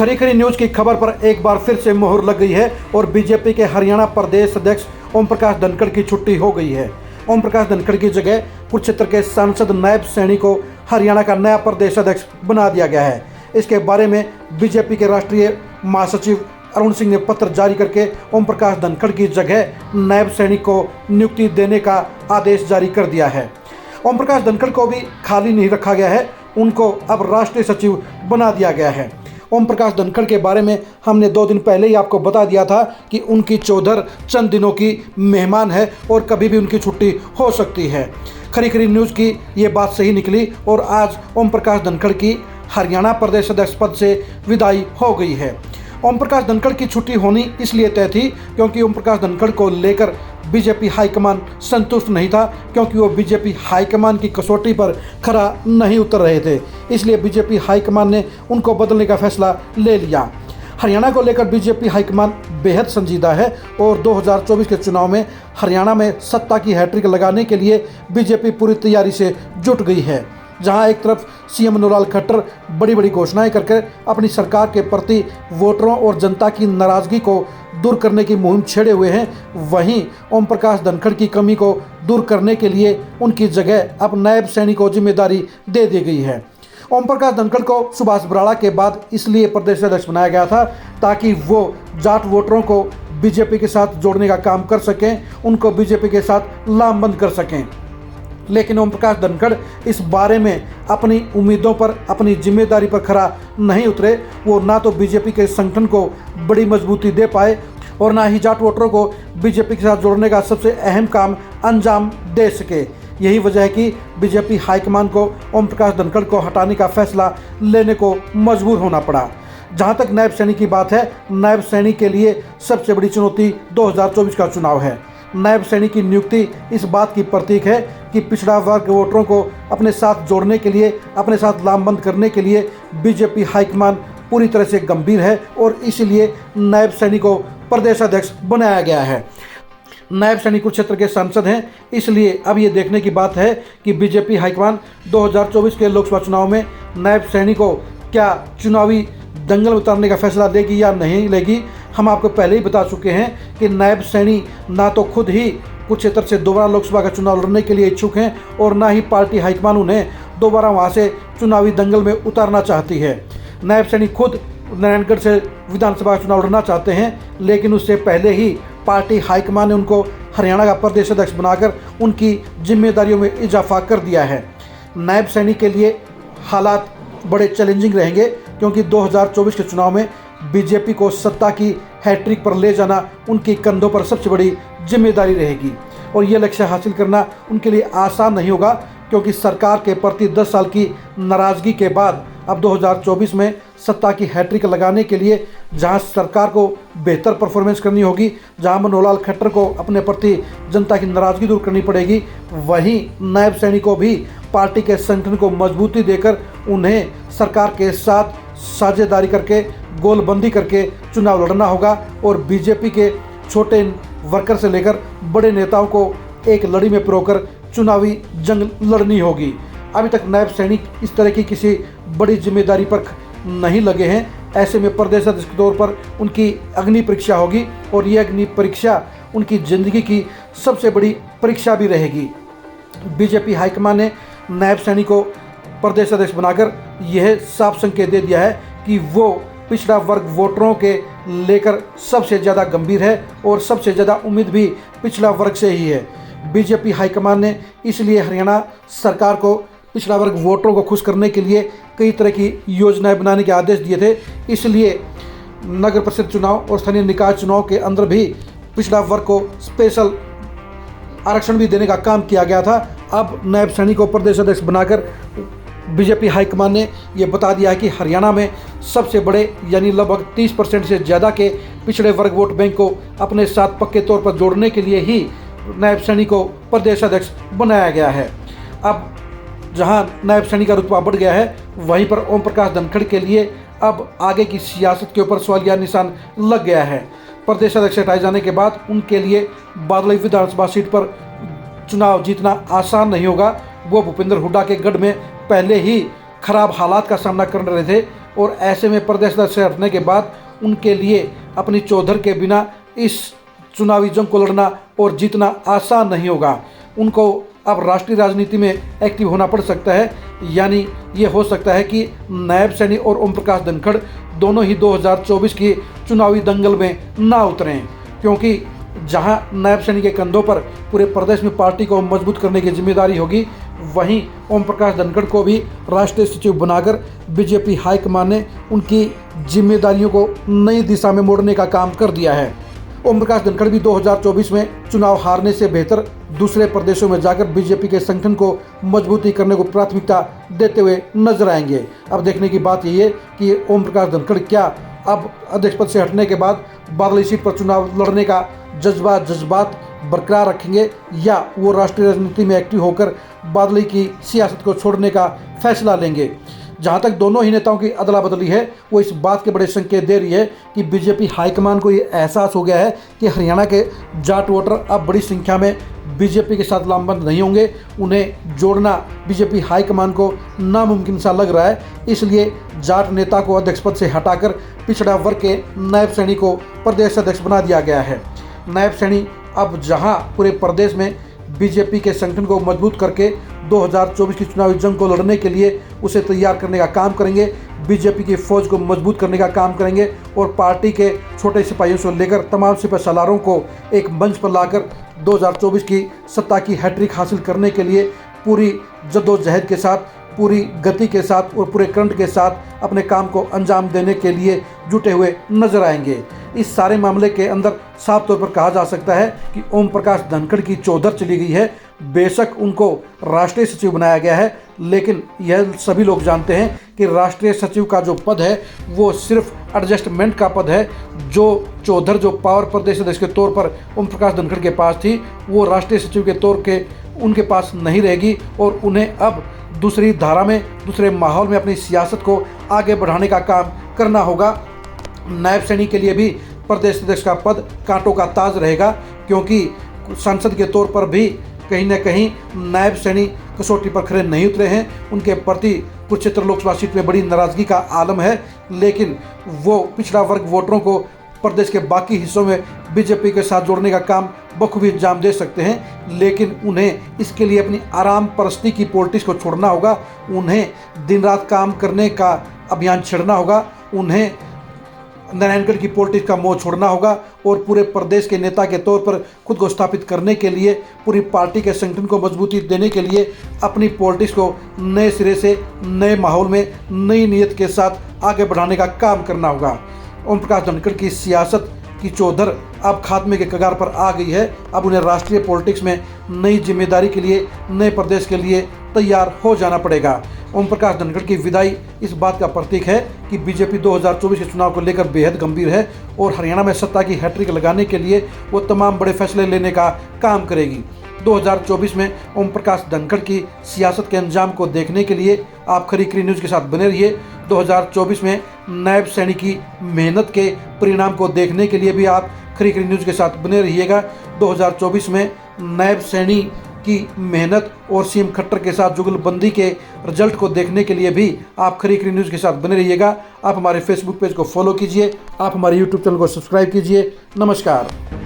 खरी खरी न्यूज की खबर पर एक बार फिर से मोहर लग गई है और बीजेपी के हरियाणा प्रदेश अध्यक्ष ओम प्रकाश धनखड़ की छुट्टी हो गई है। ओम प्रकाश धनखड़ की जगह कुरुक्षेत्र के सांसद नायब सैनी को हरियाणा का नया प्रदेश अध्यक्ष बना दिया गया है। इसके बारे में बीजेपी के राष्ट्रीय महासचिव अरुण सिंह ने पत्र जारी करके ओम प्रकाश धनखड़ की जगह नायब सैनी को नियुक्ति देने का आदेश जारी कर दिया है। ओम प्रकाश धनखड़ को भी खाली नहीं रखा गया है, उनको अब राष्ट्रीय सचिव बना दिया गया है। ओम प्रकाश धनखड़ के बारे में हमने 2 दिन पहले ही आपको बता दिया था कि उनकी चौधर चंद दिनों की मेहमान है और कभी भी उनकी छुट्टी हो सकती है। खरी खरी न्यूज़ की ये बात सही निकली और आज ओम प्रकाश धनखड़ की हरियाणा प्रदेश अध्यक्ष पद से विदाई हो गई है। ओम प्रकाश धनखड़ की छुट्टी होनी इसलिए तय थी क्योंकि ओम प्रकाश धनखड़ को लेकर बीजेपी हाईकमान संतुष्ट नहीं था, क्योंकि वो बीजेपी हाईकमान की कसौटी पर खरा नहीं उतर रहे थे। इसलिए बीजेपी हाईकमान ने उनको बदलने का फैसला ले लिया। हरियाणा को लेकर बीजेपी हाईकमान बेहद संजीदा है और 2024 के चुनाव में हरियाणा में सत्ता की हैट्रिक लगाने के लिए बीजेपी पूरी तैयारी से जुट गई है। जहां एक तरफ सीएम मनोहर खट्टर बड़ी बड़ी घोषणाएं करके अपनी सरकार के प्रति वोटरों और जनता की नाराज़गी को दूर करने की मुहिम छेड़े हुए हैं, वहीं ओम प्रकाश धनखड़ की कमी को दूर करने के लिए उनकी जगह अब नायब सैनी को जिम्मेदारी दे दी गई है। ओम प्रकाश धनखड़ को सुभाष बराड़ा के बाद इसलिए प्रदेश अध्यक्ष बनाया गया था ताकि वो जाट वोटरों को बीजेपी के साथ जोड़ने का काम कर सकें, उनको बीजेपी के साथ लामबंद कर सकें। लेकिन ओम प्रकाश धनखड़ इस बारे में अपनी उम्मीदों पर, अपनी जिम्मेदारी पर खरा नहीं उतरे। वो ना तो बीजेपी के संगठन को बड़ी मजबूती दे पाए और ना ही जाट वोटरों को बीजेपी के साथ जोड़ने का सबसे अहम काम अंजाम दे सके। यही वजह है कि बीजेपी हाईकमान को ओम प्रकाश धनखड़ को हटाने का फैसला लेने को मजबूर होना पड़ा। जहां तक नायब सैनी की बात है, नायब सैनी के लिए सबसे बड़ी चुनौती 2024 का चुनाव है। नायब सैनी की नियुक्ति इस बात की प्रतीक है कि पिछड़ा वर्ग वोटरों को अपने साथ जोड़ने के लिए, अपने साथ लामबंद करने के लिए बीजेपी हाईकमान पूरी तरह से गंभीर है और इसलिए नायब सैनी को प्रदेश अध्यक्ष बनाया गया है। नायब सैनी कुरुक्षेत्र के सांसद हैं, इसलिए अब ये देखने की बात है कि बीजेपी हाईकमान 2024 के लोकसभा चुनाव में नायब सैनी को क्या चुनावी दंगल में उतारने का फैसला लेगी या नहीं लेगी। हम आपको पहले ही बता चुके हैं कि नायब सैनी ना तो खुद ही कुरुक्षेत्र से दोबारा लोकसभा का चुनाव लड़ने के लिए इच्छुक हैं और ना ही पार्टी हाईकमान उन्हें दोबारा वहां से चुनावी दंगल में उतारना चाहती है। नायब सैनी खुद नारायणगढ़ से विधानसभा का चुनाव लड़ना चाहते हैं, लेकिन उससे पहले ही पार्टी हाईकमान ने उनको हरियाणा का प्रदेश अध्यक्ष बनाकर उनकी जिम्मेदारियों में इजाफा कर दिया है। नायब सैनी के लिए हालात बड़े चैलेंजिंग रहेंगे क्योंकि 2024 के चुनाव में बीजेपी को सत्ता की हैट्रिक पर ले जाना उनके कंधों पर सबसे बड़ी जिम्मेदारी रहेगी और ये लक्ष्य हासिल करना उनके लिए आसान नहीं होगा, क्योंकि सरकार के प्रति 10 साल की नाराज़गी के बाद अब 2024 में सत्ता की हैट्रिक लगाने के लिए जहां सरकार को बेहतर परफॉर्मेंस करनी होगी, जहां मनोहर खट्टर को अपने प्रति जनता की नाराज़गी दूर करनी पड़ेगी, वहीं नायब सैनी को भी पार्टी के संगठन को मजबूती देकर उन्हें सरकार के साथ साझेदारी करके, गोलबंदी करके चुनाव लड़ना होगा और बीजेपी के छोटे वर्कर से लेकर बड़े नेताओं को एक लड़ी में पिरोकर चुनावी जंग लड़नी होगी। अभी तक नायब सैनी इस तरह की किसी बड़ी जिम्मेदारी पर नहीं लगे हैं। ऐसे में प्रदेश अध्यक्ष के तौर पर उनकी अग्नि परीक्षा होगी और ये अग्नि परीक्षा उनकी ज़िंदगी की सबसे बड़ी परीक्षा भी रहेगी। बीजेपी हाईकमान ने नायब सैनी को प्रदेश अध्यक्ष बनाकर यह साफ संकेत दे दिया है कि वो पिछड़ा वर्ग वोटरों के लेकर सबसे ज़्यादा गंभीर है और सबसे ज़्यादा उम्मीद भी पिछड़ा वर्ग से ही है। बीजेपी हाईकमान ने इसलिए हरियाणा सरकार को पिछड़ा वर्ग वोटरों को खुश करने के लिए कई तरह की योजनाएं बनाने के आदेश दिए थे। इसलिए नगर परिषद चुनाव और स्थानीय निकाय चुनाव के अंदर भी पिछड़ा वर्ग को स्पेशल आरक्षण भी देने का काम किया गया था। अब नायब सैनी को प्रदेश अध्यक्ष बनाकर बीजेपी हाईकमान ने यह बता दिया है कि हरियाणा में सबसे बड़े यानी लगभग 30% से ज़्यादा के पिछड़े वर्ग वोट बैंक को अपने साथ पक्के तौर पर जोड़ने के लिए ही नायब सैनी को प्रदेश अध्यक्ष बनाया गया है। अब जहां नायब सैनी का रुतबा बढ़ गया है, वहीं पर ओम प्रकाश धनखड़ के लिए अब आगे की सियासत के ऊपर सवालिया निशान लग गया है। प्रदेश अध्यक्ष हटाए जाने के बाद उनके लिए बादल विधानसभा सीट पर चुनाव जीतना आसान नहीं होगा। वो भूपेंद्र हुड्डा के गढ़ में पहले ही खराब हालात का सामना कर रहे थे और ऐसे में प्रदेश से हटने के बाद उनके लिए अपनी चौधर के बिना इस चुनावी जंग को लड़ना और जीतना आसान नहीं होगा। उनको अब राष्ट्रीय राजनीति में एक्टिव होना पड़ सकता है, यानी ये हो सकता है कि नायब सैनी और ओम प्रकाश धनखड़ दोनों ही 2024 की चुनावी दंगल में ना उतरें, क्योंकि जहां नायब सैनी के कंधों पर पूरे प्रदेश में पार्टी को मजबूत करने की जिम्मेदारी होगी, वहीं ओम प्रकाश धनखड़ को भी राष्ट्रीय सचिव बनाकर बीजेपी हाईकमान ने उनकी जिम्मेदारियों को नई दिशा में मोड़ने का काम कर दिया है। ओम प्रकाश धनखड़ भी 2024 में चुनाव हारने से बेहतर दूसरे प्रदेशों में जाकर बीजेपी के संगठन को मजबूती करने को प्राथमिकता देते हुए नजर आएंगे। अब देखने की बात यही है कि ओम प्रकाश धनखड़ क्या अब अध्यक्ष पद से हटने के बाद बादली सीट पर चुनाव लड़ने का जज्बात बरकरार रखेंगे, या वो राष्ट्रीय राजनीति में एक्टिव होकर बादली की सियासत को छोड़ने का फैसला लेंगे। जहां तक दोनों ही नेताओं की अदला बदली है, वो इस बात के बड़े संकेत दे रही है कि बीजेपी हाईकमान को ये एहसास हो गया है कि हरियाणा के जाट वोटर अब बड़ी संख्या में बीजेपी के साथ लामबंद नहीं होंगे। उन्हें जोड़ना बीजेपी हाईकमान को नामुमकिन सा लग रहा है। इसलिए जाट नेता को अध्यक्ष पद से हटाकर पिछड़ा वर्ग के नायब सैनी को प्रदेश अध्यक्ष बना दिया गया है। नायब सैनी अब जहां पूरे प्रदेश में बीजेपी के संगठन को मजबूत करके 2024 की चुनावी जंग को लड़ने के लिए उसे तैयार करने का काम करेंगे, बीजेपी की फौज को मजबूत करने का काम करेंगे और पार्टी के छोटे सिपाहियों से लेकर तमाम सिपह सालारों को एक मंच पर लाकर 2024 की सत्ता की हैट्रिक हासिल करने के लिए पूरी जद्दोजहद के साथ, पूरी गति के साथ और पूरे करंट के साथ अपने काम को अंजाम देने के लिए जुटे हुए नजर आएंगे। इस सारे मामले के अंदर साफ तौर पर कहा जा सकता है कि ओम प्रकाश धनखड़ की चौधर चली गई है। बेशक उनको राष्ट्रीय सचिव बनाया गया है, लेकिन यह सभी लोग जानते हैं कि राष्ट्रीय सचिव का जो पद है वो सिर्फ एडजस्टमेंट का पद है। जो चौधर जो पावर प्रदेश अध्यक्ष के तौर पर ओम प्रकाश धनखड़ के पास थी, वो राष्ट्रीय सचिव के तौर के उनके पास नहीं रहेगी और उन्हें अब दूसरी धारा में, दूसरे माहौल में अपनी सियासत को आगे बढ़ाने का काम करना होगा। नायब सैनी के लिए भी प्रदेश अध्यक्ष का पद कांटों का ताज रहेगा, क्योंकि सांसद के तौर पर भी कहीं न कहीं नायब सैनी कसौटी पर खरे नहीं उतरे हैं। उनके प्रति कुरुक्षेत्र लोकसभा सीट में बड़ी नाराजगी का आलम है, लेकिन वो पिछड़ा वर्ग वोटरों को प्रदेश के बाकी हिस्सों में बीजेपी के साथ जोड़ने का काम बखूबी अंजाम दे सकते हैं। लेकिन उन्हें इसके लिए अपनी आराम परस्ती की पॉलिटिक्स को छोड़ना होगा, उन्हें दिन रात काम करने का अभियान छेड़ना होगा, उन्हें नारायणगढ़ की पॉलिटिक्स का मोह छोड़ना होगा और पूरे प्रदेश के नेता के तौर पर खुद को स्थापित करने के लिए, पूरी पार्टी के संगठन को मजबूती देने के लिए अपनी पॉलिटिक्स को नए सिरे से, नए माहौल में, नई नीयत के साथ आगे बढ़ाने का काम करना होगा। ओम प्रकाश धनखड़ की सियासत की चौधर अब खात्मे के कगार पर आ गई है। अब उन्हें राष्ट्रीय पॉलिटिक्स में नई जिम्मेदारी के लिए, नए प्रदेश के लिए तैयार हो जाना पड़ेगा। ओम प्रकाश धनखड़ की विदाई इस बात का प्रतीक है कि बीजेपी 2024 के चुनाव को लेकर बेहद गंभीर है और हरियाणा में सत्ता की हैट्रिक लगाने के लिए वो तमाम बड़े फैसले लेने का काम करेगी। 2024 में ओम प्रकाश धनखड़ की सियासत के अंजाम को देखने के लिए आप खरी न्यूज़ के साथ बने रहिए। 2024 में नायब सैनी की मेहनत के परिणाम को देखने के लिए भी आप खरी न्यूज़ के साथ बने रहिएगा। 2024 में नायब सैनी की मेहनत और सीएम खट्टर के साथ जुगलबंदी के रिजल्ट को देखने के लिए भी आप खरी न्यूज़ के साथ बने रहिएगा। आप हमारे फेसबुक पेज को फॉलो कीजिए, आप हमारे यूट्यूब चैनल को सब्सक्राइब कीजिए। नमस्कार।